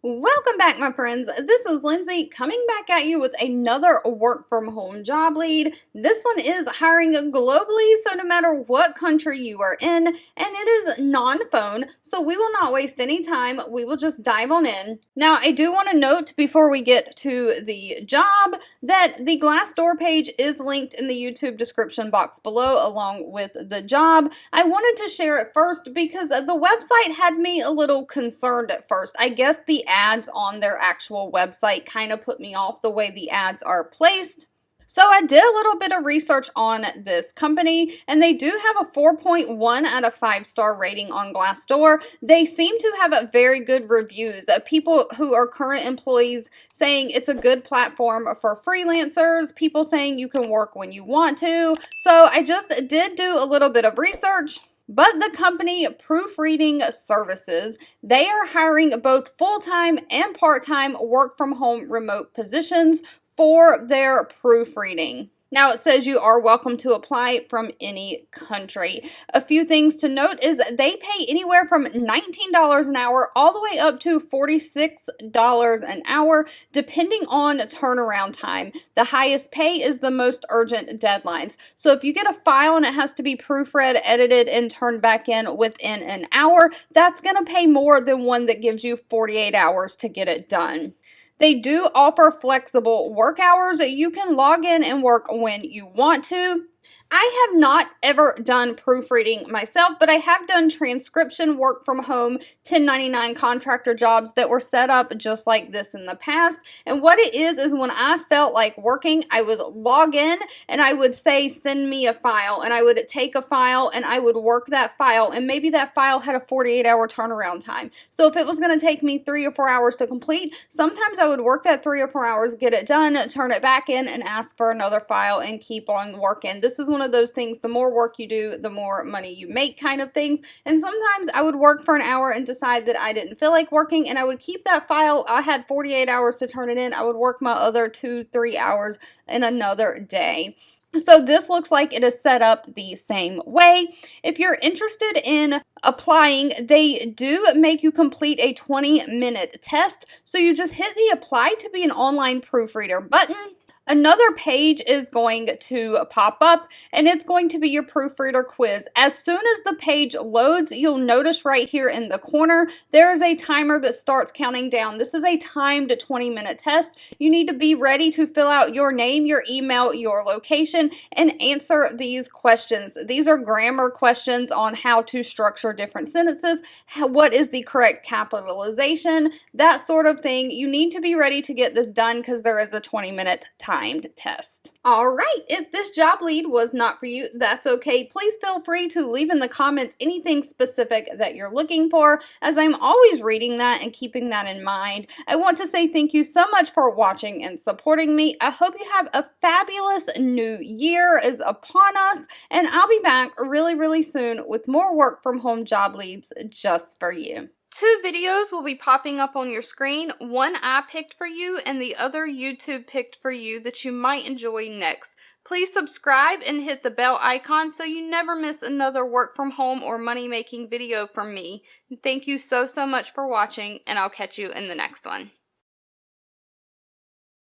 Welcome back, my friends. This is Lindsay coming back at you with another work from home job lead. This one is hiring globally, so no matter what country you are in, and it is non-phone, so we will not waste any time. We will just dive on in. Now, I do want to note before we get to the job that the Glassdoor page is linked in the YouTube description box below along with the job. I wanted to share it first because the website had me a little concerned at first. I guess the ads on their actual website kind of put me off the way the ads are placed. So I did a little bit of research on this company, and they do have a 4.1 out of 5-star rating on Glassdoor. They seem to have very good reviews. People who are current employees saying it's a good platform for freelancers, people saying you can work when you want to. So I just did do a little bit of research. But the company Proofreading Services, they are hiring both full-time and part-time work-from-home remote positions for their proofreading. Now, it says you are welcome to apply from any country. A few things to note is they pay anywhere from $19 an hour all the way up to $46 an hour, depending on turnaround time. The highest pay is the most urgent deadlines. So if you get a file and it has to be proofread, edited, and turned back in within an hour, that's going to pay more than one that gives you 48 hours to get it done. They do offer flexible work hours. You can log in and work when you want to. I have not ever done proofreading myself, but I have done transcription work from home 1099 contractor jobs that were set up just like this in the past. And what it is when I felt like working, I would log in and I would say, send me a file, and I would take a file and I would work that file, and maybe that file had a 48-hour turnaround time. So if it was going to take me 3 or 4 hours to complete, sometimes I would work that 3 or 4 hours, get it done, turn it back in, and ask for another file and keep on working. This is one of those things, the more work you do, the more money you make kind of things. And sometimes I would work for an hour and decide that I didn't feel like working, and I would keep that file. I had 48 hours to turn it in. I would work my other 2-3 hours in another day. So this looks like it is set up the same way. If you're interested in applying, they do make you complete a 20-minute test. So you just hit the apply to be an online proofreader button. Another page is going to pop up, and it's going to be your proofreader quiz. As soon as the page loads, you'll notice right here in the corner, there is a timer that starts counting down. This is a timed 20-minute test. You need to be ready to fill out your name, your email, your location, and answer these questions. These are grammar questions on how to structure different sentences, what is the correct capitalization, that sort of thing. You need to be ready to get this done because there is a 20-minute timed test. All right, if this job lead was not for you, that's okay. Please feel free to leave in the comments anything specific that you're looking for, as I'm always reading that and keeping that in mind. I want to say thank you so much for watching and supporting me. I hope you have a fabulous new year is upon us, and I'll be back really soon with more work from home job leads just for you. 2 videos will be popping up on your screen. One I picked for you and the other YouTube picked for you that you might enjoy next. Please subscribe and hit the bell icon so you never miss another work from home or money making video from me. Thank you so much for watching, and I'll catch you in the next one.